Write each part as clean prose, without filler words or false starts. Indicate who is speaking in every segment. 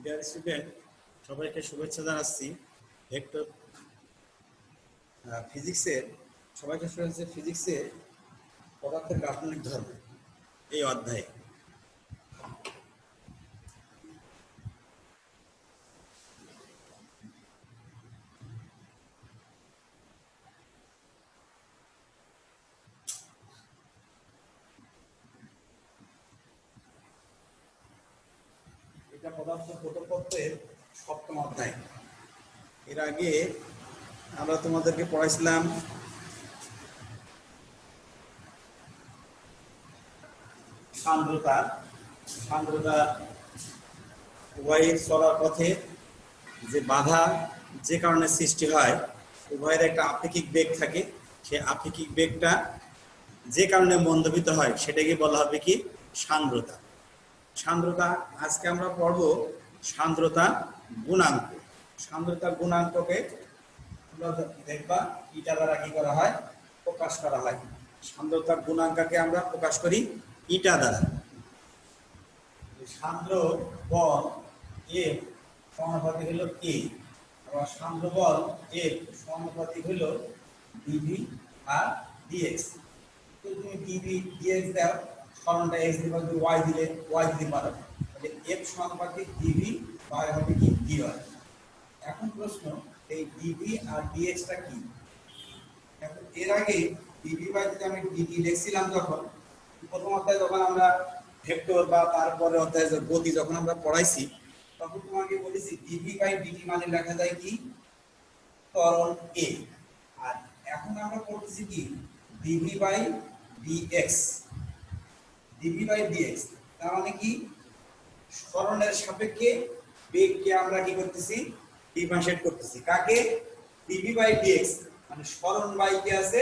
Speaker 1: Dear student, সবাইকে শুভেচ্ছা জানাচ্ছি। ভেক্টর ফিজিক্সের সবাইকে শুভেচ্ছা। ফিজিক্সের পদার্থের গাঠনিক ধর্ম এই অধ্যায়ে এটা পদার্থ প্রথম পত্রের সপ্তম অধ্যায়। এর আগে আমরা তোমাদেরকে পড়াইছিলাম সান্দ্রতা। উভয়ের চলার পথে যে বাধা যে কারণে সৃষ্টি হয়, উভয়ের একটা আপেক্ষিক বেগ থাকে। সেই আপেক্ষিক বেগটা যে কারণে মন্দবিত হয় সেটাকে বলা হবে কি সান্দ্রতা। আজকে আমরা পড়ব সান্দ্রতা গুণাঙ্ক। সান্দ্রতা গুণাঙ্ককে আমরা দেখবা ইটা দ্বারা কি করা হয়, প্রকাশ করা হয়। সান্দ্রতা গুণাঙ্ককে আমরা প্রকাশ করি ইটা দ্বারা। সান্দ্র বল এফ সমানুপাতিক হলো কে, আবার সান্দ্র বল এফ সমানুপাতিক হলো ডিভি আর ডিএক্স। তো তুমি ডিভি ডিএক্স দাও, সরণটা এক্স দিবা, ওয়াই দিলে ওয়াই দিতে পারো, তাহলে এফ সমানুপাতিক ডিভি বাই হবে কি ডিওয়াই। এখন প্রশ্ন, এই ডিভি আর ডিএক্সটা কি? এখন এর আগে ডিভি বাই যদি আমি ডিডি লিখছিলাম, যখন প্রথম অধ্যায়ে যখন আমরা ভেক্টর বা তারপরে অধ্যায়ে গতি যখন আমরা পড়াইছি, তখন তোমাকে বলেছি ডিভি বাই ডিটি মানে লেখা যায় কি ত্বরণ এ। আর এখন আমরা পড়তেছি কি DV by DX. DV by DX তার মানে কি সরণের সাপেক্ষে বেগকে আমরা কি করতেছি, ডিফারেন্সিয়েট করতেছি। কাকে? ডিভি বাই ডিএক্স মানে সরণ বাই কি আছে,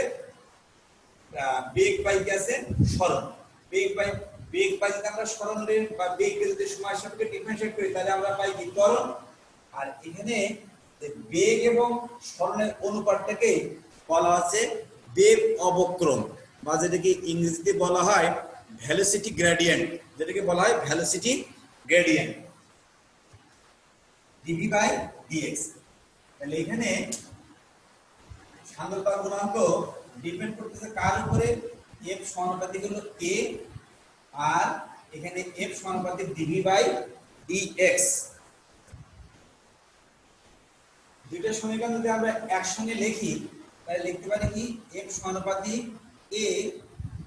Speaker 1: বেগ বাই কি আছে সরণ। বেগ বাই যদি আমরা সরণের বা বেগকে যদি সময়ের সাপেক্ষে ডিফারেন্সিয়েট করি, তাহলে আমরা পাই কি ত্বরণ। আর এখানে বেগ এবং সরণের অনুপাতটাকে বলা আছে বেগ অবক্রম, বা যেটাকে ইংরেজিতে বলা হয় ভেলোসিটি গ্রেডিয়েন্ট, যেটাকে বলা হয় velocity gradient DV by DX. তাহলে এখানে সান্দ্রতা গুণাঙ্ক ডিপেন্ড করতেছে কার উপরে? এফ সমানুপাতিক হলো কে, আর এখানে এফ সমানুপাতিক ডিভি বাই ডিএক্স। দুইটা সমীকরণ যদি আমরা একসঙ্গে লিখি, তাহলে লিখতে পারি কি এফ সমানুপাতিক এ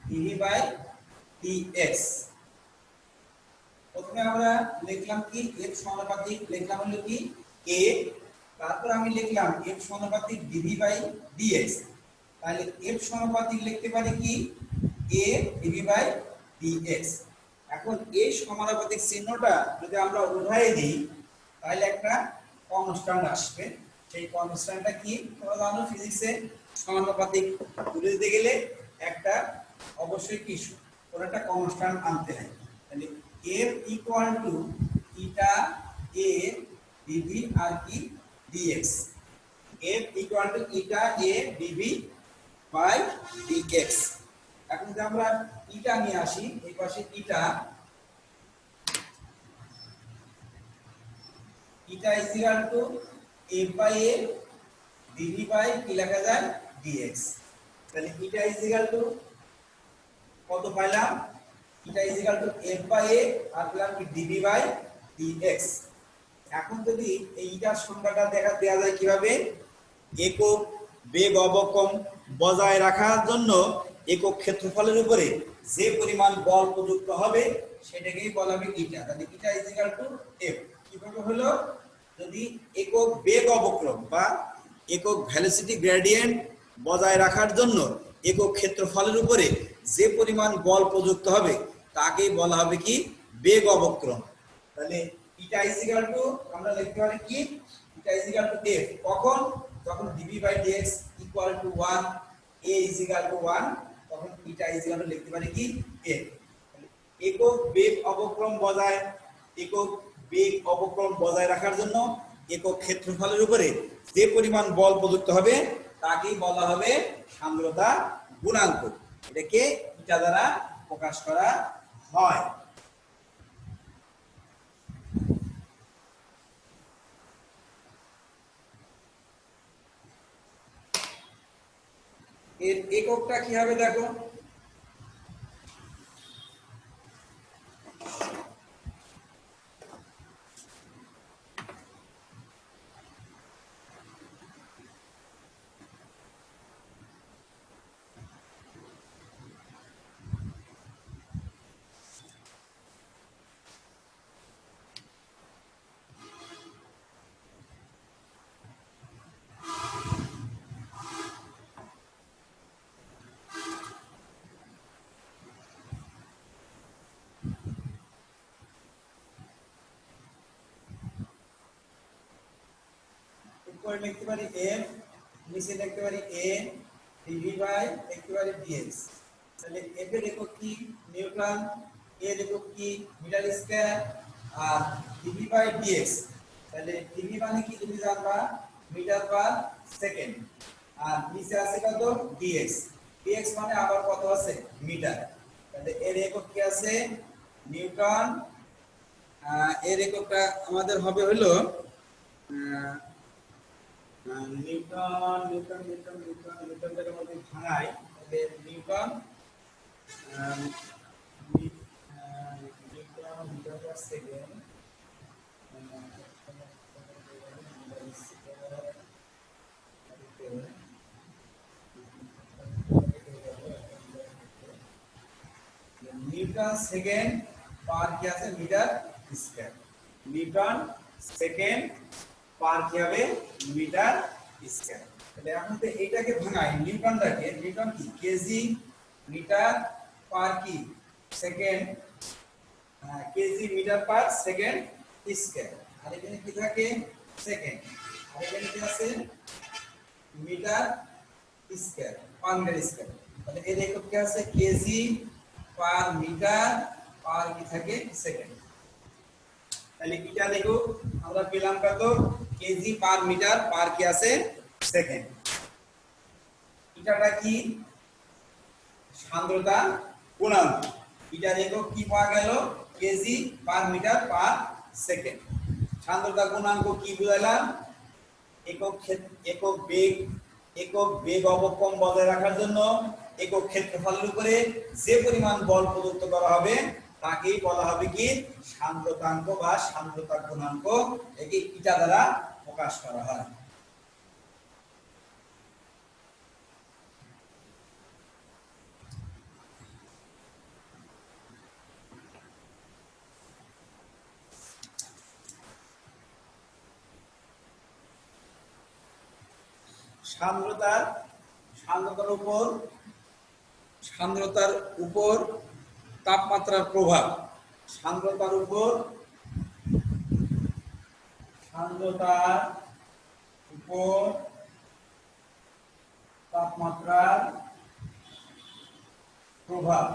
Speaker 1: ডিভি বাই ডিএক্স। প্রথমে আমরা লিখলাম কি এফ সমানুপাতিক, লিখলাম হলো কি এ, তারপর আমি লিখলাম এফ সমানুপাতিক ডিভি বাই ডিএক্স। তাহলে এফ সমানুপাতিক লিখতে পারি কি এ ডিভি বাই ডিএক্স। এখন এই সমানুপাতিক চিহ্নটা যদি আমরা উঠাই দিই, তাহলে একটা কনস্ট্যান্ট আসবে। সেই কনস্ট্যান্টটা কি তোমরা জানো, ফিজিক্সে সমানুপাতিক তুলে দিতে গেলে একটা অবশ্যই কি কোনো একটা কনস্ট্যান্ট আনতে হয়। তাহলে f equal to eta a dv আর কি dx। f equal to eta a dv by dx। এখন যদি আমরা ইটা নিয়ে আসি, এই পাশে eta is equal to f by a dv by কি লেখা যায় dx। তাহলে ইটা ইজ ইকুয়াল টু কত পাইলাম? এটা is equal to f by a আর পেলাম কি dv বাই dx। এখন যদি এইটার সংখ্যাটা দেয়া যায় কিভাবে? একক বেগ অবক্রম বজায় রাখার জন্য একক ক্ষেত্রফলের উপরে যে পরিমাণ বল প্রযুক্ত হবে সেটাকেই বলা হবে ইটা। তাহলে ইটা ইজ ইকুয়াল টু f। কিভাবে হলো? যদি একক বেগ অবক্রম বা একক ভেলোসিটি গ্রেডিয়েন্ট বজায় রাখার জন্য একক ক্ষেত্রফলের উপরে যে পরিমাণ বল প্রযুক্ত হবে তাকেই বলা হবে কি বেগ অবক্রম। তাহলে ইটা ইজ ইকুয়াল টু আমরা লিখতে পারি কি eta is equal to f। কখন? যখন dv by dx equal to 1, a is equal to 1, তখন ইটা ইজ ইকুয়াল টু লিখতে পারি কি f। একক বেগ অবক্রম বজায় রাখার জন্য একক ক্ষেত্রফলের উপরে যে পরিমাণ বল প্রযুক্ত হবে তাকেই বলা হবে সান্দ্রতা গুণাঙ্ক। এটাকে ইটা দ্বারা প্রকাশ করা হয়। এর এককটা কি হবে দেখো, উপরে লিখতে পারি m, নিচে লিখতে পারি a ডিভি বাই লিখতে পারি dx। তাহলে f এর একক কি নিউটন, a এর একক কি মিটার স্কয়ার, আর ডিভি বাই dx। তাহলে ডিভি মানে কি তুমি জানবা মিটার পার সেকেন্ড, আর নিচে আছে কত dx, dx মানে আবার কত আছে মিটার। তাহলে এর একক কি আছে নিউটন, এর এককটা আমাদের হবে হলো নিউটন নিউটন নিউটন নিউটন নিউটনের মধ্যে ভাঙাই, তাহলে newton newton metre per second, newton second per কি আছে metre square, newton second per কি হবে মিটার স্কয়ার। তাহলে এখন তো এটাকে ভাঙাই নিউটনটাকে, নিউটন কি কেজি মিটার পার কি second, KG metre per second square. আর এখানে কি থাকে সেকেন্ড, আর এখানে কি আছে metre square per metre square. তাহলে এর একক কি আছে কেজি পার মিটার পার কি থাকে সেকেন্ড। তাহলে এটা দেখো আমরা পেলাম কত কেজি পার মিটার পার কি আছে সেকেন্ড। এটাটা কি সান্দ্রতা গুণাঙ্ক, এটার একক কি পাওয়া গেল KG per metre per second. সান্দ্রতা গুণাঙ্ক কি বুঝাইলাম একক বেগ অবক্ষয় বজায় রাখার জন্য একক ক্ষেত্রফলের উপরে যে পরিমাণ বল প্রযুক্ত করা হবে তাকেই বলা হবে কি সান্দ্রতাঙ্ক বা সান্দ্রতা গুণাঙ্ক। একে ইটা দ্বারা প্রকাশ করা হয়। সান্দ্রতার উপর তাপমাত্রার প্রভাব, সান্দ্রতার উপর তাপমাত্রার প্রভাব,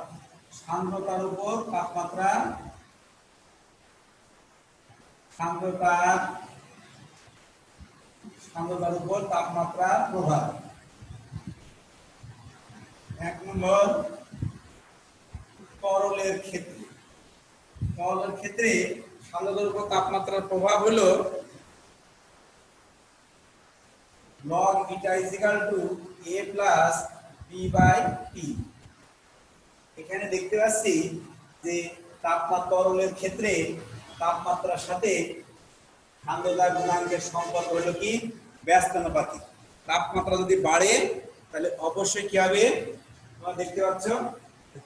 Speaker 1: সান্দ্রতার উপর তাপমাত্রার উপর তাপমাত্রার প্রভাব। 1 নম্বর তরলের ক্ষেত্রে, সান্দ্রতার উপর তাপমাত্রার প্রভাব হলো log eta is equal to a plus b by t। এখানে দেখতে পাচ্ছি যে তরলের ক্ষেত্রে তাপমাত্রার সাথে সান্দ্রতা গুণাঙ্কের সম্পর্ক হলো কি ব্যস্তানুপাতিক। তাপমাত্রা যদি বাড়ে তাহলে অবশ্যই কি হবে তোমরা দেখতে পাচ্ছ,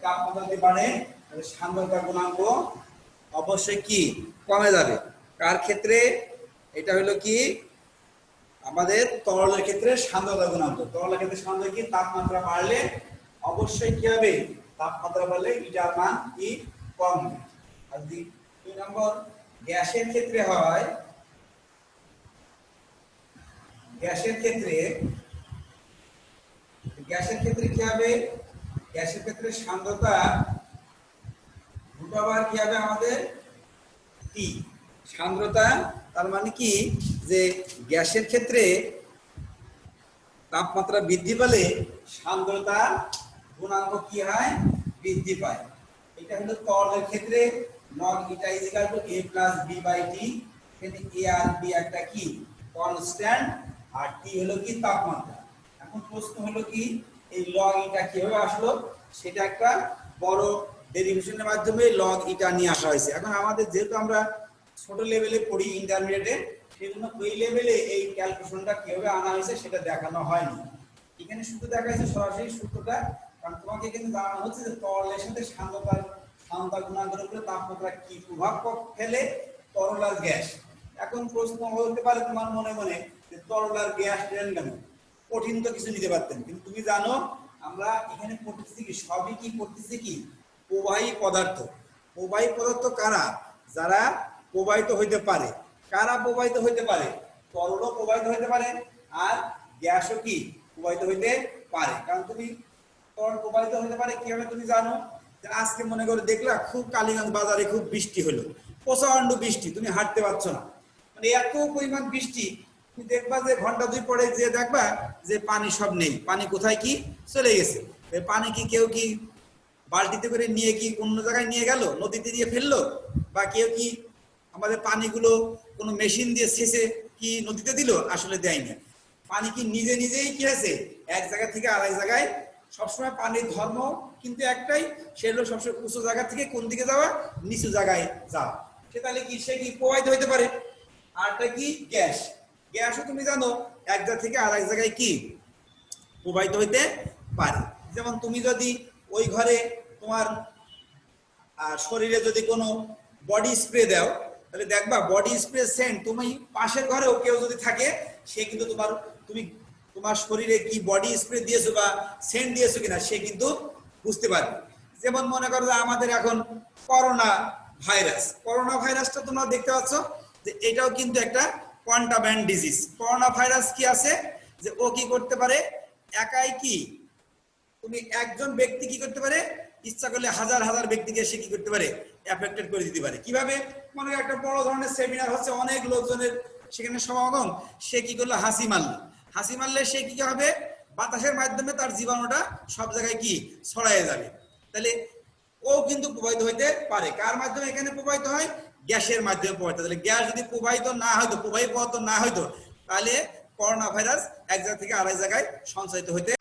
Speaker 1: তাপমাত্রা যদি বাড়ে তাহলে সান্দ্রতা গুণাঙ্ক অবশ্যই কি কমে যাবে। কার ক্ষেত্রে এটা হলো কি আমাদের তরলের ক্ষেত্রে সান্দ্রতা গুণাঙ্ক। তরলের ক্ষেত্রে সান্দ্রতা কি তাপমাত্রা বাড়লে অবশ্যই কি হবে তাপমাত্রা বাড়লে এটার মান কি কম হবে। আর 2 নম্বর গ্যাসের ক্ষেত্রে হয়, গ্যাসের ক্ষেত্রে কি হবে গ্যাসের ক্ষেত্রে সান্দ্রতা √r কি হবে আমাদের টি। সান্দ্রতা তার মানে কি যে গ্যাসের ক্ষেত্রে তাপমাত্রা বৃদ্ধি পেলে সান্দ্রতা গুণাঙ্ক কি হয় বৃদ্ধি পায়। এটা হলো তরলের ক্ষেত্রে log eta is equal to a plus b by t। এখানে a আর b একটা কি কনস্ট্যান্ট আর t হলো কি তাপমাত্রা। এখন প্রশ্ন হলো কি এই লগ ইটা কিভাবে আসলো সেটা একটা বড় ডেরিভেশনের মাধ্যমে লগ ইটা নিয়ে আসা হয়েছে। এখন আমাদের যেহেতু আমরা ছোট লেভেলে পড়ি ইন্টারমিডিয়েটে, সেই জন্য ওই লেভেলে এই ক্যালকুলেশনটা কিভাবে আনা হয়েছে সেটা দেখানো হয়নি। এখানে শুধু দেখা যাচ্ছে সরাসরি সূত্রটা, কারণ তোমাকে কিন্তু জানানো হচ্ছে যে তরলের সাথে সান্দ্রতা গুণাঙ্কের উপরে তাপমাত্রা কি প্রভাব ফেলে, তরল আর গ্যাস। এখন প্রশ্ন হতে পারে তোমার মনে মনে যে তরল আর গ্যাস নিলেন কেন, কঠিন তো কিছু নিতে পারতেন। কিন্তু তুমি জানো আমরা এখানে পড়তেছি কি, সবই কি পড়তেছি কি, প্রবাহী পদার্থ। প্রবাহী পদার্থ কারা, যারা প্রবাহিত হইতে পারে। কারা প্রবাহিত হইতে পারে, তরলও প্রবাহিত হইতে পারে আর গ্যাসও কি প্রবাহিত হইতে পারে। কারণ তুমি তরল প্রবাহিত হইতে পারে কিভাবে তুমি জানো, যে আজকে মনে করে দেখলা খুব কালীগঞ্জ বাজারে খুব বৃষ্টি হলো, প্রচন্ড বৃষ্টি, তুমি হাঁটতে পারছো না, মানে এত পরিমাণ বৃষ্টি, তুমি দেখবা যে ঘন্টা দুই পরে যে দেখবা যে পানি সব নেই, পানি কোথায় কি চলে গেছে। পানি কি কেউ কি বালতিতে করে নিয়ে কি অন্য জায়গায় নিয়ে গেল, নদীতে দিয়ে ফেললো, বা কেউ কি আমাদের পানিগুলো কোনো মেশিন দিয়ে ছেঁচে কি নদীতে দিল, আসলে দেয়নি। পানি কি নিজে নিজেই কি আছে এক জায়গা থেকে আরেক জায়গায়, সবসময় পানির ধর্ম কিন্তু একটাই, সেগুলো সবসময় উঁচু জায়গা থেকে কোন দিকে যাওয়া, নিচু জায়গায় যাওয়া। সে তাহলে কি সে কি প্রবাহিত হইতে পারে। আরটা কি গ্যাস, গ্যাসও তুমি জানো এক জায়গা থেকে আরেক জায়গায় কি প্রবাহিত হইতে পারে। যেমন তুমি যদি ওই ঘরে তোমার শরীরে যদি কোনো বডি স্প্রে দাও, তাহলে দেখবা বডি স্প্রে সেন্ট তুমি পাশের ঘরেও কেউ যদি থাকে, সে কিন্তু তোমার শরীরে কি বডি স্প্রে দিয়েছো বা সেন্ট দিয়েছো কিনা সে কিন্তু বুঝতে পারবে। যেমন মনে করো যে আমাদের এখন করোনা ভাইরাসটা তোমরা দেখতে পাচ্ছ যে এটাও কিন্তু একটা কন্টামিনেন্ট ডিজিজ। করোনা ভাইরাস কি আছে যে ও কি করতে পারে, একাই কি তুমি একজন ব্যক্তি কি করতে পারে, ইচ্ছা করলে হাজার হাজার ব্যক্তিকে সে কি করতে পারে, এফেক্টেড করে দিতে পারে। কিভাবে, মনে একটা বড় ধরনের সেমিনার হচ্ছে, অনেক লোকজনের সেখানে সমাগম, সে কি করলো, হাসি মারলে সে কি হবে, বাতাসের মাধ্যমে তার জীবাণুটা সব জায়গায় কি ছড়ায় যাবে। তাহলে ও কিন্তু প্রবাহিত হইতে পারে। কার মাধ্যমে এখানে প্রবাহিত হয়, গ্যাসের মাধ্যমে প্রবাহিত। তাহলে গ্যাস যদি প্রবাহিত না হইতো, প্রবাহী পদার্থ না হইতো, তাহলে করোনা ভাইরাস এক জায়গা থেকে আরেক জায়গায় সঞ্চারিত হইতে।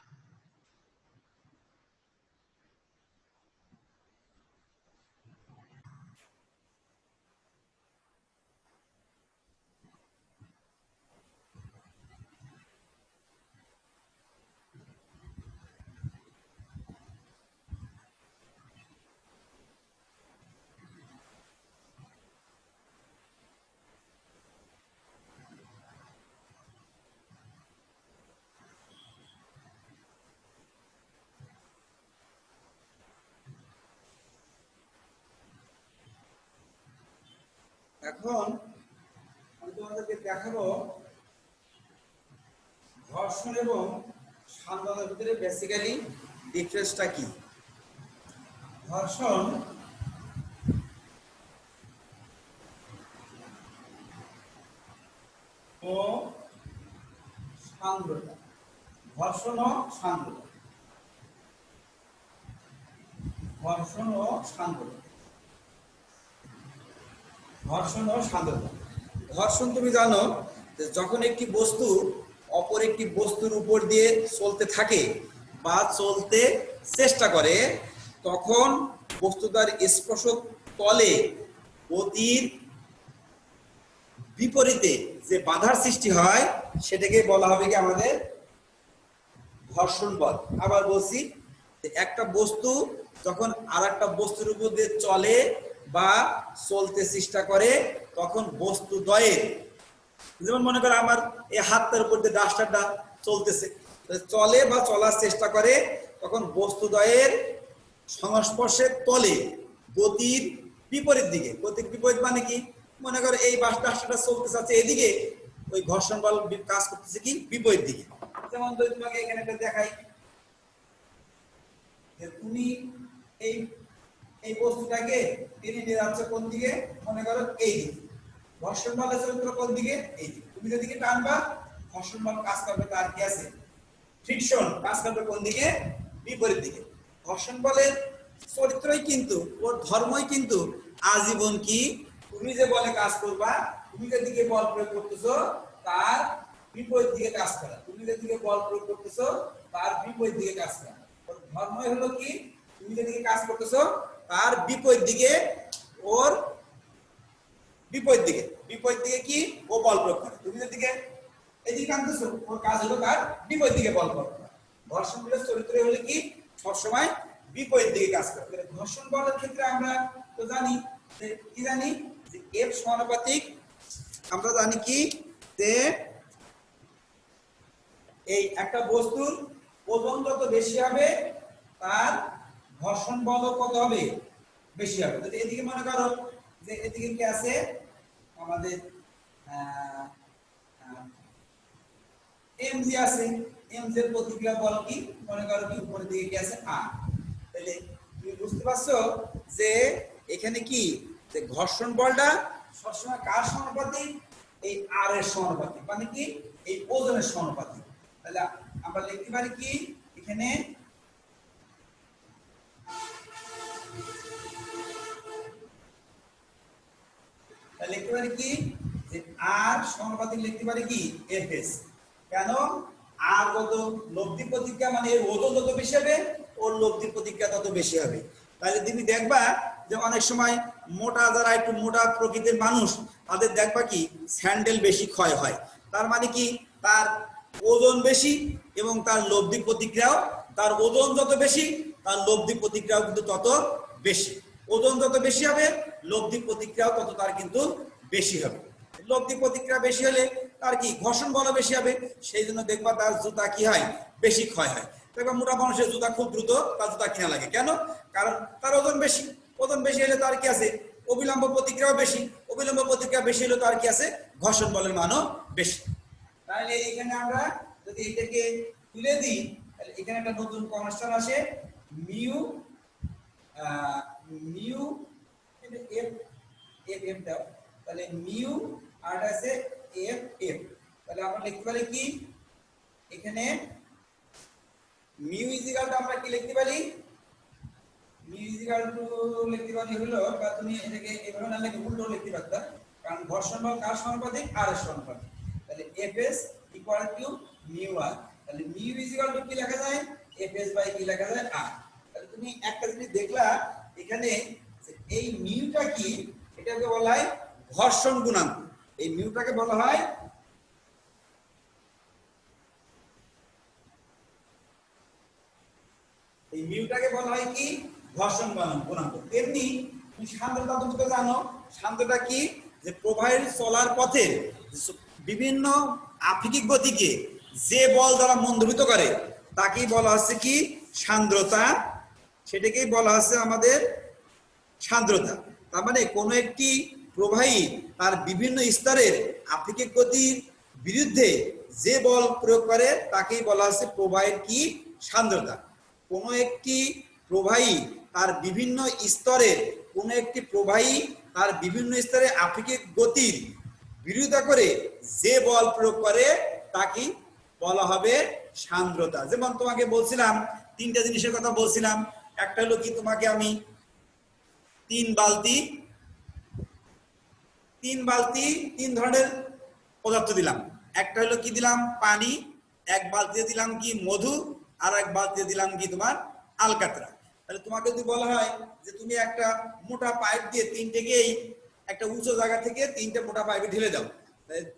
Speaker 1: এখন আমি তোমাদেরকে দেখাবো ঘর্ষণ এবং সান্দ্রতার ভিতরে বেসিক্যালি ডিফারেন্সটা কি। ঘর্ষণ ও সান্দ্রতা, ঘর্ষণ ও সান্দ্রতা, ঘর্ষণ ও সান্দ্রতা, ঘর্ষণ ও সান্দ্রতা। ঘর্ষণ তুমি জানো যে যখন একটি বস্তু অপর একটি বস্তুর উপর দিয়ে চলতে থাকে বা চলতে চেষ্টা করে, তখন বস্তুটার স্পর্শক তলে গতির বিপরীতে যে বাধার সৃষ্টি হয় সেটাকে বলা হবে কি আমাদের ঘর্ষণ বল। আবার বলছি, একটা বস্তু যখন আর একটা বস্তুর উপর দিয়ে চলে বা চলতে চেষ্টা করে, তখন বস্তু দ্বয়ের, যেমন মনে করো আমার এই হাতটার উপর দিয়ে ডাস্টারটা চলতেছে, চলে বা চলার চেষ্টা করে, তখন বস্তু দ্বয়ের সংস্পর্শের তলে গতির বিপরীত দিকে, গতির বিপরীত মানে কি, মনে করো এই ডাস্টারটা চলতে চাচ্ছে এদিকে, ওই ঘর্ষণ বল কাজ করতেছে কি বিপরীত দিকে। যেমন যদি তোমাকে এখানে একটা দেখাই, তুমি এই এই বস্তুটাকে টেনে নিয়ে যাচ্ছে কোন দিকে, মনে করো এই দিকে, ঘর্ষণ বলের চরিত্র কোন দিকে, এই দিকে। তুমি যেদিকে টানবা ঘর্ষণ বল কাজ করবে তার কি আছে, ফ্রিকশন কাজ করবে কোন দিকে, বিপরীত দিকে। ঘর্ষণ বলের চরিত্রই কিন্তু, ওর ধর্মই কিন্তু আজীবন কি, তুমি যে বলে কাজ করবা, তুমি যেদিকে বল প্রয়োগ করতেছো তার বিপরীত দিকে কাজ করা। তুমি যেদিকে বল প্রয়োগ করতেছো তার বিপরীত দিকে কাজ করা। ধর্মই হলো কি, তুমি যেদিকে কাজ করতেছো তার বিপরীত দিকে, ওর বিপরীত দিকে কি ও বল প্রয়োগ করে। তুমি যেদিকে এদিকে আনতেছো ওর কাজ হলো তার বিপরীত দিকে বল প্রয়োগ করা। ঘর্ষণ বলের চরিত্র হলো কি সবসময় বিপরীত দিকে কাজ করে। ঘর্ষণ বলের ক্ষেত্রে আমরা তো জানি যে কি জানি যে F সমানুপাতিক, আমরা জানি কি যে এই একটা বস্তুর ওজন যত বেশি হবে তার ঘর্ষণ বল কত হবে, বেশি হবে। যদি এদিকে মনে করো যে এদিকে কি আছে আমাদের mg আছে, mg এর প্রতিক্রিয়া বল কি মনে করো কি উপরের দিকে কি আছে r। তাহলে তুমি বুঝতে পারছো যে এখানে কি যে ঘর্ষণ বলটা সবসময় কার সমানুপাতিক, এই r এর সমানুপাতিক, মানে কি এই ওজনের সমানুপাতিক। তাহলে আমরা লিখতে পারি কি এখানে লিখতে পারি কি যে r সমানুপাতিক লিখতে পারি কি fs। কেন r কত লব্ধি প্রতিক্রিয়া, মানে এর ওজন যত বেশি হবে ওর লব্ধি প্রতিক্রিয়া তত বেশি হবে। তাহলে তুমি দেখবা যে অনেক সময় মোটা, যারা একটু মোটা প্রকৃতির মানুষ তাদের দেখবা কি স্যান্ডেল বেশি ক্ষয় হয়। তার মানে কি তার ওজন বেশি এবং তার লব্ধি প্রতিক্রিয়াও, তার ওজন যত বেশি তার লব্ধি প্রতিক্রিয়াও কিন্তু তত বেশি। ওজন যত বেশি হবে লব্ধি প্রতিক্রিয়াও তত তার কিন্তু বেশি হবে। লব্ধি প্রতিক্রিয়া বেশি হলে তার কি ঘর্ষণ বল বেশি হবে, সেই জন্য দেখবা তার জুতা কি হয় বেশি ক্ষয় হয়। দেখবা মোটা মানুষের জুতা খুব দ্রুত তার জুতা কেনা লাগে, কেন? কারণ তার ওজন বেশি। ওজন বেশি হলে তার কি আছে অবিলম্ব প্রতিক্রিয়াও বেশি, অবিলম্ব প্রতিক্রিয়া বেশি হলে তার কি আছে ঘর্ষণ বলের মানও বেশি। তাহলে এখানে আমরা যদি এটাকে তুলে দিই তাহলে এখানে একটা নতুন কনস্ট্যান্ট আসে mu mu F F F দাও, তাহলে মিউ আর আছে এফ এফ। তাহলে আমরা লিখতে পারি কি এখানে মিউ ইজিক্যাল টু আমরা কি লিখতে পারি, মিউ ইজিক্যাল টু লিখতে পারি হলো, বা তুমি এটাকে এভাবে না লিখে উল্টো লিখতে পারতা, কারণ ঘর্ষণ বল কার সমানুপাতিক আর এর সমানুপাতিক। তাহলে fs ইকুয়াল টু মিউ আর। তাহলে মিউ ইজিক্যাল টু কি লেখা যায় fs বাই কি লেখা যায় r। তাহলে তুমি একটা জিনিস দেখলা এখানে এই মিউটা কি, এটাকে বলা হয় ঘর্ষণ গুণাঙ্ক। এই মিউটাকে বলা হয় এই মিউটাকে বলা হয় কি ঘর্ষণ গুণাঙ্ক। এমনি তুমি সান্দ্রতা তুমি তো জানো, সান্দ্রতা কি যে প্রবাহের চলার পথে বিভিন্ন আপেক্ষিক গতিকে যে বল দ্বারা মন্দবিত করে তাকেই বলা হচ্ছে কি সান্দ্রতা, সেটাকেই বলা হচ্ছে আমাদের সান্দ্রতা। তার মানে কোনো একটি প্রবাহী তার বিভিন্ন স্তরের আপেক্ষিক গতির বিরুদ্ধে যে বল প্রয়োগ করে তাকেই বলা হচ্ছে প্রবাহের কি সান্দ্রতা। কোনো একটি প্রবাহী তার বিভিন্ন স্তরের, কোনো একটি প্রবাহী তার বিভিন্ন স্তরে আপেক্ষিক গতির বিরোধিতা করে যে বল প্রয়োগ করে তাকেই বলা হবে সান্দ্রতা। যেমন তোমাকে বলছিলাম তিনটা জিনিসের কথা বলছিলাম, একটা হলো কি তোমাকে আমি তিন বালতি তিন ধরনের পদার্থ দিলাম। একটা হলো কি দিলাম পানি, এক বালতিতে দিলাম কি মধু, আর এক বালতিতে দিলাম কি তোমার আলকাতরা। তাহলে তোমাকে যদি বলা হয় যে তুমি একটা মোটা পাইপ দিয়ে তিনটেকেই একটা উঁচু জায়গা থেকে তিনটে মোটা পাইপে ঢেলে দাও,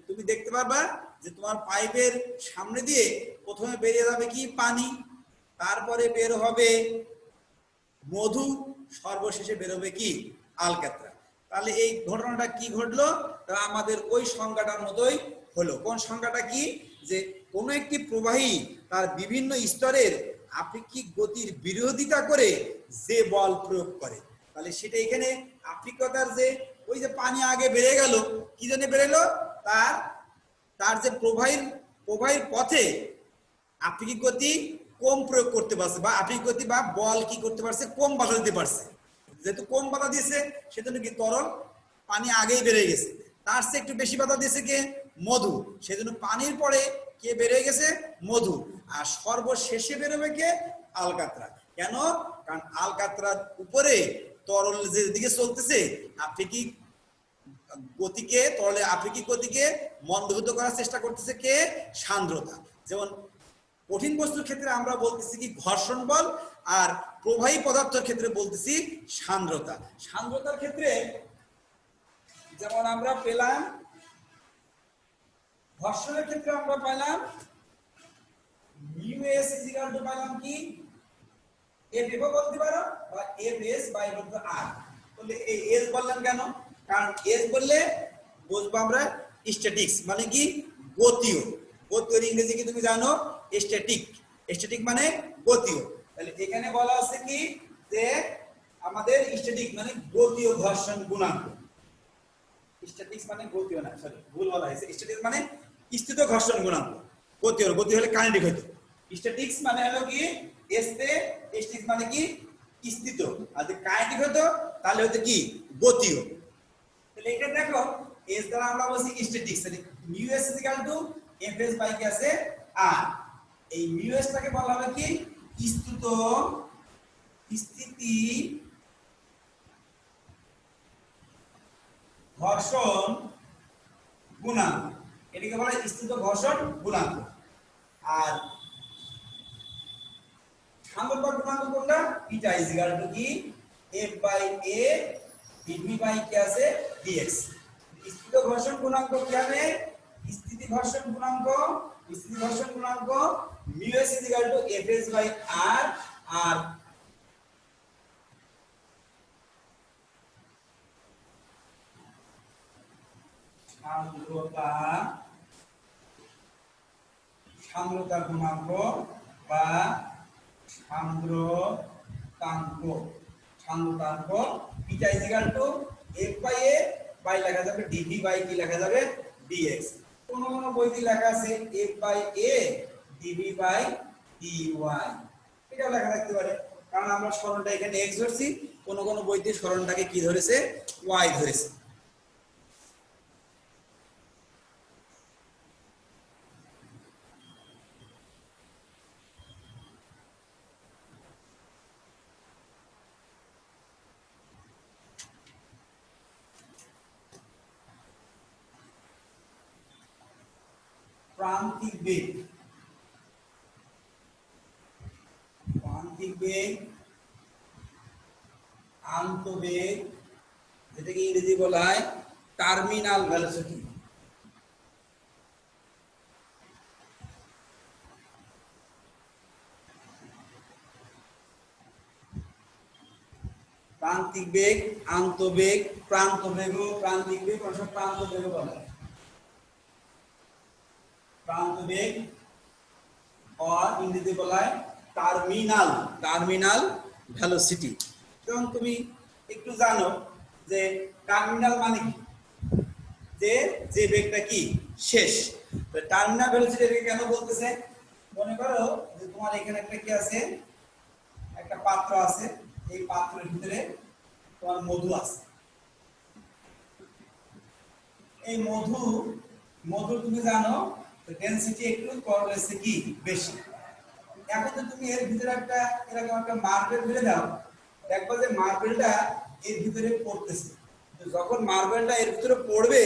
Speaker 1: তুমি দেখতে পারবা যে তোমার পাইপের সামনে দিয়ে প্রথমে বেরিয়ে যাবে কি পানি, তারপরে বের হবে মধু, সর্বশেষে বেরোবে কি আলকাতরা। তাহলে এই ঘটনাটা কি ঘটলো, আমাদের ওই সংজ্ঞাটার মতোই হলো। কোন সংজ্ঞাটা কি যে কোন একটি প্রবাহী তার বিভিন্ন স্তরের আপেক্ষিক গতির বিরোধিতা করে যে বল প্রয়োগ করে, তাহলে সেটা এখানে আপেক্ষিকতার যে ওই যে পানি আগে বেড়ে গেল, কি জন্য বেড়েলো, তার যে প্রবাহীর পথে আপেক্ষিক গতি কম প্রয়োগ করতে পারছে, বা আপেক্ষিক গতি বা বল কি করতে পারছে কম বাধা দিতে পারছে। যেহেতু কম বাধা দিয়েছে সেজন্য কি তরল পানি আগেই বেড়ে গেছে। তার চেয়ে একটু বেশি বাধা দিয়েছে কে মধু, সেজন্য পানির পরে কে বেড়ে গেছে মধু, আর সর্বশেষে বেরোবে কে আলকাতরা। কেন? কারণ আলকাতরার উপরে তরল যেদিকে চলতেছে আপেক্ষিক গতিকে, তরলের আপেক্ষিক গতিকে মন্দগত করার চেষ্টা করতেছে কে? সান্দ্রতা। যেমন কঠিন বস্তুর ক্ষেত্রে আমরা বলতেছি কি ঘর্ষণ বল, আর প্রবাহী পদার্থের ক্ষেত্রে বলতেছি সান্দ্রতা। সান্দ্রতার ক্ষেত্রে যেমন আমরা পেলাম, ঘর্ষণের ক্ষেত্রে আমরা পেলাম মিউ এস ইকুয়াল টু পেলাম কি এফ এফ বলতে পারো বা এফ এস বাই রুট আর। তাহলে এই এস বললাম কেন? কারণ এস বললে বুঝবো আমরা স্ট্যাটিক্স মানে কি গতীয়। গতীয় ইংরেজি কি তুমি জানো? স্ট্যাটিক। স্ট্যাটিক মানে গতীয়। তাহলে এখানে বলা আছে কি যে আমাদের স্ট্যাটিক মানে গতীয় ঘর্ষণ গুণাঙ্ক। স্ট্যাটিক্স মানে গতীয় না, সরি ভুল বলা হয়েছে। স্ট্যাটিক্স মানে স্থিত ঘর্ষণ গুণাঙ্ক। গতীয়, গতি হলে কাইনেটিক হইতো। স্ট্যাটিক্স মানে হলো কি এসতে, স্ট্যাটিক্স মানে কি স্থিত। আর যদি কাইনেটিক হতো তাহলে হতো কি গতীয়। তাহলে এটা দেখো এস দ্বারা আমরা বলছি স্ট্যাটিক্স, তাহলে mu S equal to F S by কি আছে আর। এই মিউ এস টাকে বলা হবে কি স্থিত স্থিতি ঘর্ষণ গুণাঙ্ক। এটাকে বলা হয় স্থিত ঘর্ষণ গুণাঙ্ক। আর সান্দ্রতা গুণাঙ্ক কোনটা? ইটা ইজ ইকুয়াল টু কি F by A DV by কি আছে ডিএক্স। স্থিত ঘর্ষণ গুণাঙ্ক কি হবে? স্থিতি ঘর্ষণ গুণাঙ্ক, স্থিতি ঘর্ষণ গুণাঙ্ক mu S is equal to F S by R. আর সান্দ্রতা, সান্দ্রতা গুণাঙ্ক বা সান্দ্রতাঙ্ক, সান্দ্রতাঙ্ক eta is equal to F by A by লেখা যাবে ডিভি বাই কি লেখা যাবে ডিএক্স। কোন কোন বইতে লেখা আছে F by A DV by DY, এটা লেখা থাকতে পারে কারণ আমরা সরণটা এখানে এক্স ধরছি। কোন কোন বইতে সরণটাকে কি ধরেছে? ওয়াই ধরেছে। প্রান্তিক বেগ, প্রান্তিক বেগ, আন্তঃবেগ, যেটাকে ইংরেজি বলা হয় টার্মিনাল ভেলোসিটি। প্রান্তিক বেগ, আন্তঃবেগ, প্রান্তবেগ, প্রান্তিক বেগ অথবা প্রান্তবেগ বলা হয়। প্রান্তবেগ আর ইংরেজি বলা হয় টার্মিনাল, টার্মিনাল ভেলোসিটি। যেমন তুমি একটু জানো যে টার্মিনাল মানে কি, যে যে বেগটা কি শেষ। তো টার্মিনাল ভেলোসিটি কেন বলতেছে? মনে করো যে তোমার এখানে একটা কি আছে, একটা পাত্র আছে, এই পাত্রের ভিতরে তোমার মধু আছে। এই মধু তুমি জানো ডেনসিটি একটু করলেছে কি বেশি। এখন তো তুমি এর ভিতরে একটা এরকম একটা মার্বেল ফেলে দাও, দেখবা যে মার্বেলটা এর ভিতরে পড়তেছে। যখন মার্বেলটা এর ভিতরে পড়বে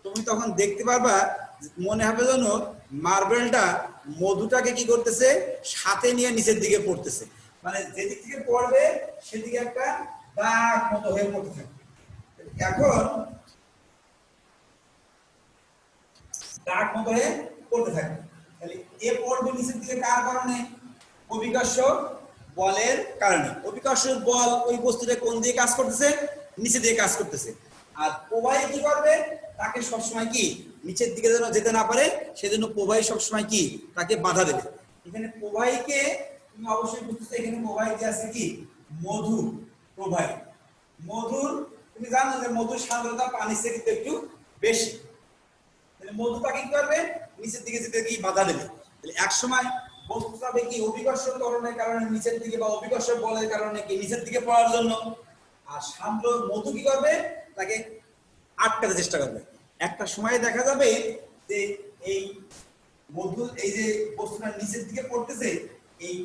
Speaker 1: তুমি তখন দেখতে পারবা, মনে হবে যেন মার্বেলটা মধুটাকে কি করতেছে সাথে নিয়ে নিচের দিকে পড়তেছে। মানে যেদিক থেকে পড়বে সেদিকে একটা দাগ মতো হয়ে পড়তে থাকে। এখন দাগ মতো হয়ে পড়তে থাকে, তাহলে এ পড়বে নিচের দিকে কার কারণে? অভিকর্ষ বলের কারণে। অভিকর্ষ বল ওই বস্তুটা কোন দিকে কাজ করতেছে? নিচে দিকে কাজ করতেছে। আর প্রবাহী কি করবে? তাকে সবসময় কি নিচের দিকে যেন যেতে না পারে সেজন্য প্রবাহী সবসময় কি তাকে বাধা দেবে। এখানে প্রবাহীকে তুমি অবশ্যই বুঝতেছো, এখানে প্রবাহী যে আছে কি মধু প্রবাহী। মধুর তুমি জানো যে মধুর সান্দ্রতা পানির থেকে কিন্তু একটু বেশি। তাহলে মধুটাকে কি করবে? নিচের দিকে যেতে কি বাধা দেবে। তাহলে এক সময় বস্তু যাবে কি অভিকর্ষ ত্বরণের কারণে নিচের দিকে বা অভিকর্ষ বলের কারণে কি নিচের দিকে পড়ার জন্য। আর সান্দ্র মধু কি করবে? তাকে আটকাতে চেষ্টা করবে। একটা সময় দেখা যাবে যে এই মধু এই যে বস্তুটা নিচের দিকে পড়তেছে, এই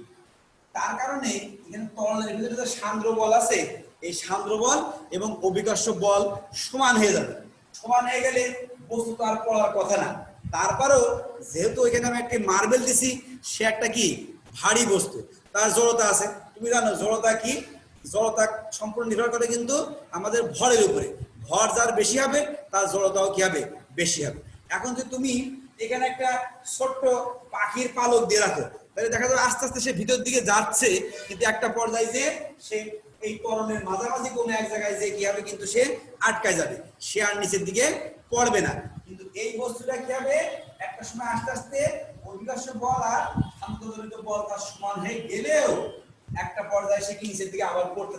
Speaker 1: তার কারণে এখানে তরলের ভিতরে যে সান্দ্র বল আছে, এই সান্দ্র বল এবং অভিকর্ষ বল সমান হয়ে যাবে। সমান হয়ে গেলে বস্তু তো আর পড়ার কথা না। তারপরেও যেহেতু এখানে আমি একটি মার্বেল দিছি, সে একটা কি ভারী বস্তু, তার জড়তা আছে। তুমি জানো জড়তা কি? জড়তা সম্পূর্ণ নির্ভর করে কিন্তু আমাদের ভরের উপরে। ভর যার বেশি হবে তার জড়তাও কি হবে? বেশি হবে। এখন যদি তুমি এখানে একটা ছোট্ট পাখির পালক দিয়ে রাখো, তাহলে দেখা যাবে আস্তে আস্তে সে ভিতর দিকে যাচ্ছে, কিন্তু একটা পর্যায়ে যে সে এই তরণের মাঝামাঝি কোনো এক জায়গায় যে কি হবে, কিন্তু সে আটকায় যাবে, সে আর নিচের দিকে পড়বে না। কিন্তু এই বস্তুটা কি হবে, একটা সময় আস্তে আস্তে অভিকর্ষ বল আর শান্তজনিত বল তার সমান হয়ে গেলেও একটা পর্যায়ে সে কি নিচের দিকে আবার পড়তে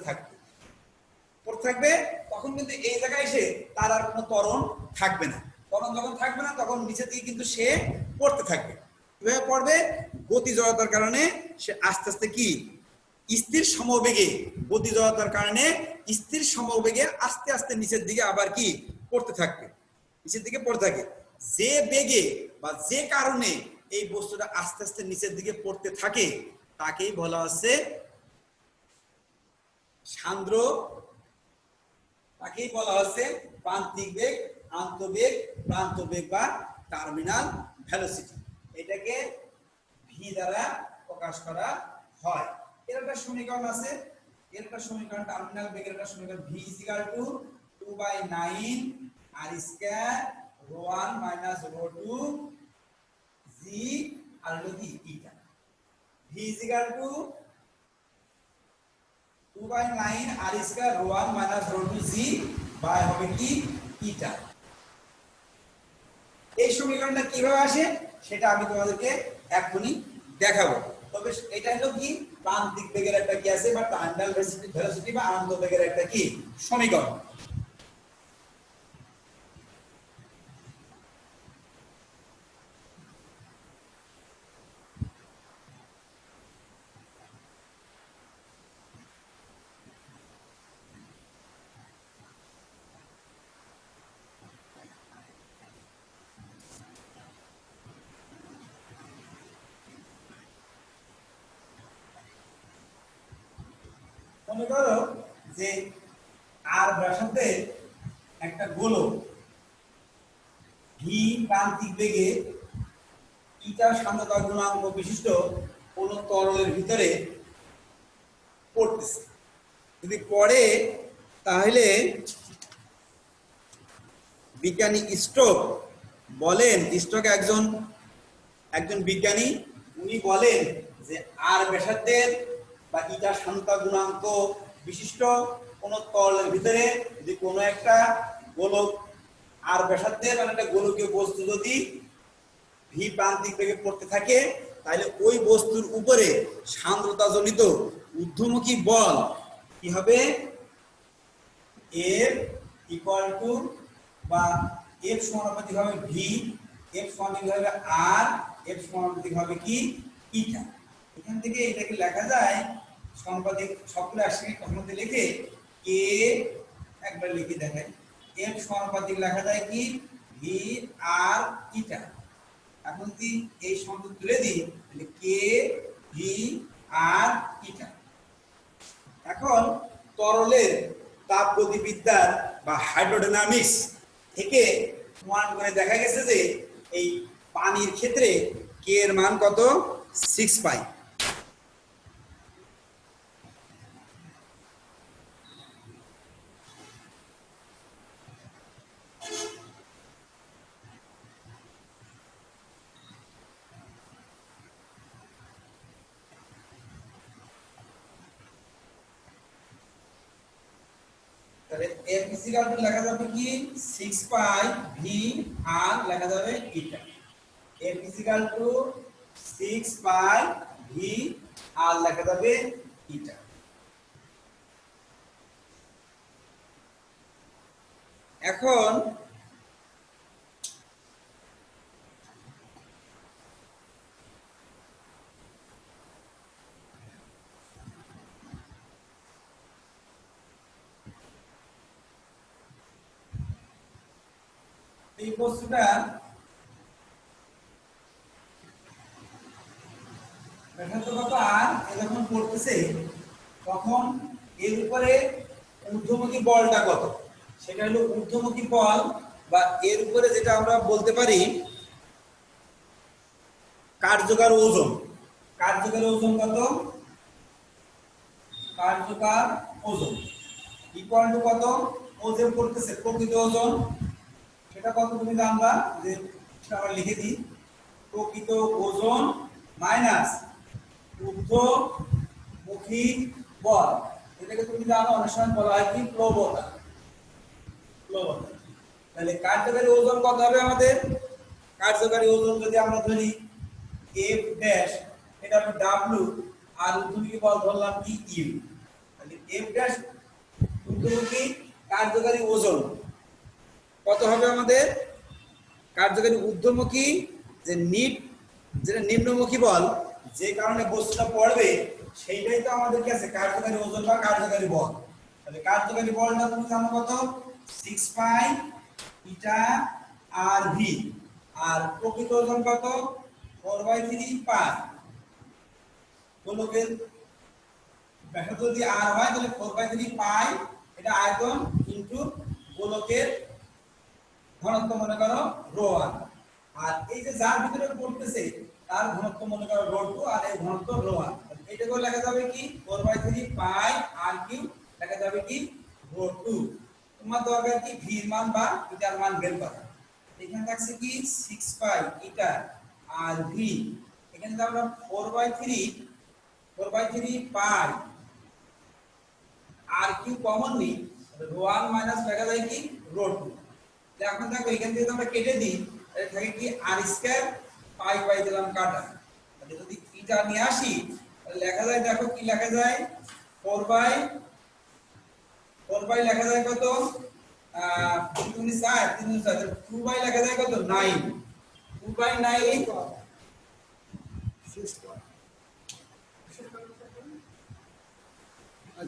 Speaker 1: থাকবে, তখন কিন্তু এই জায়গায় এসে তার আর কোনো ত্বরণ থাকবে না। ত্বরণ যখন থাকবে না তখন নিচের দিকে কিন্তু সে পড়তে থাকবে। কিভাবে পড়বে? গতি জড়তার কারণে সে আস্তে আস্তে কি স্থির সমবেগে, গতি জড়তার কারণে স্থির সমবেগে আস্তে আস্তে নিচের দিকে আবার কি পড়তে থাকবে, নিচের দিকে পড়তে থাকে। যে বেগে বা যে কারণে এই বস্তুটা আস্তে আস্তে নিচের দিকে পড়তে থাকে তাকেই বলা হচ্ছে সান্দ্র, তাকেই বলা হচ্ছে প্রান্তিক বেগ, আন্তঃবেগ, প্রান্তবেগ বা টার্মিনাল ভেলোসিটি। এটাকে ভি দ্বারা প্রকাশ করা হয়। এর একটা সমীকরণ আছে, এর একটা সমীকরণ টার্মিনাল বেগের একটা সমীকরণ V equal to 2/9 r square ρ1 - ρ2 G আর হলো কি eta. V equal to 2/9 r square ρ1 - ρ2 G by হবে কি ইটা। এই সমীকরণটা কিভাবে আসে সেটা আমি তোমাদেরকে এখনই দেখাবো। তবে এটা হলো কি প্রান্তিক বেগের একটা কি আছে বা টার্মিনাল ভেলোসিটি বা আন্তঃবেগের একটা কি সমীকরণ। মনে করো যে আর ব্যাসার্ধে একটা গোলক ভি প্রান্তিক বেগে ইটা সান্দ্রতা গুণাঙ্ক বিশিষ্ট কোন তরলের ভিতরে পড়তেছে। যদি পড়ে তাহলে বিজ্ঞানী স্টোক বলেন, স্টোক একজন বিজ্ঞানী, উনি বলেন যে আর ব্যাসার্ধের বা ইটা সান্দ্রতা গুণাঙ্ক বিশিষ্ট কোন তরলের ভিতরে যদি কোনো একটা গোলক আর ব্যাসার্ধের মানে একটা গোলকীয় বস্তু যদি ভি প্রান্তিক বেগে পড়তে থাকে, তাহলে ওই বস্তুর উপরে সান্দ্রতাজনিত ঊর্ধ্বমুখী বল কি হবে? এফ ইকুয়াল টু বা এফ সমানুপাতিক হবে ভি, এফ সমানুপাতিক হবে আর, এফ সমানুপাতিক হবে কি ইটা। এখান থেকে এটাকে লেখা যায় সমানুপাতিক সবগুলো একসাথে মধ্যে লিখে কে একবার লিখে দেখেন, এফ সমানুপাতিক লেখা যায় কি ভি আর ইটা। এখন যদি এই সংখ্যা তুলে দিই তাহলে কে ভি আর ইটা। এখন তরলের তাপগতিবিদ্যার বা হাইড্রোডাইনামিক্স থেকে প্রমাণ করে দেখা গেছে যে এই পানির ক্ষেত্রে কে এর মান কত? 6 পাই। তাহলে f ইকুয়াল টু লেখা যাবে কি 6 পাই ভি আর লেখা যাবে eta. f equal to 6 pi V R লেখা যাবে ইটা। এখন এই বস্তুটা যখন পড়তেছে তখন এর উপরে ঊর্ধ্বমুখী বলটা কত, সেটা হলো ঊর্ধ্বমুখী বল বা এর উপরে যেটা আমরা বলতে পারি কার্যকর ওজন। কার্যকর ওজন কত? কার্যকর ওজন ইকুয়াল টু কত? ও যে করতেছে প্রকৃত ওজন সেটা কত তুমি জানবা, যে সেটা আমরা লিখে দিই, প্রকৃত ওজন মাইনাস ঊর্ধ্বমুখী বল। এটাকে তুমি জানো অনেক সময় বলা হয় কি প্লবতা। প্লবতা। তাহলে কার্যকারী ওজন কত হবে আমাদের? কার্যকারী ওজন যদি আমরা ধরি এফ ড্যাশ, এটা হবে ডাব্লিউ, আর ঊর্ধ্বমুখী বল ধরলাম কি ইউ। তাহলে এফ ড্যাশ ঊর্ধ্বমুখী কার্যকারী ওজন কত হবে আমাদের? কার্যকারী ঊর্ধ্বমুখী যে যেটা নিম্নমুখী বল, যে কারণে বস্তুটা পড়বে সেইটাই তো আমাদের কাছে কার্যকারী ওজন বা কার্যকারী বল। তাহলে কার্যকারী বলটা তুমি জানো কত? 6 পাই ইটা আর ভি। আর প্রকৃত ওজন কত? 4/3 পাই। গোলকের ব্যাসার্ধ যদি আর হয় তাহলে 4/3 পাই এটা আয়তন ইনটু গোলকের ঘনত্ব মনে করো ρ1। আর এই যে যার ভিতরে পড়তেছে তার ঘনত্ব মনে করো ρ2, আর এই ঘনত্ব ρ1। এটাকে লেখা যাবে কি 4/3 পাই আর কিউ, লেখা যাবে কি ρ2। তোমার দরকার কি ভি এর মান বা ইটার মান বের করা। এখানে থাকছে কি 6 পাই ইটা আর ভি। এখানে যদি আমরা 4/3 পাই আর কিউ কমন নিই, ρ1 মাইনাস লেখা যায় কি ρ2। এখন দেখো এখান থেকে আমরা কেটে দিই, তাহলে থাকে কি আর স্কয়ার পাই পাই দিলাম কাটা। তাহলে যদি ইটা নিয়ে আসি তাহলে লেখা যায়, দেখো কি লেখা যায় 4/4 লেখা যায় কত? 3/4 3/4 2 লেখা যায় কত? 9 2/9।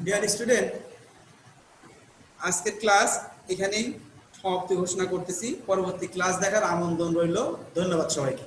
Speaker 1: ডিয়ার স্টুডেন্ট, আজকের ক্লাস এখানেই সমাপ্তি ঘোষণা করতেছি। পরবর্তী ক্লাস দেখার আমন্ত্রণ রইল। ধন্যবাদ সবাইকে।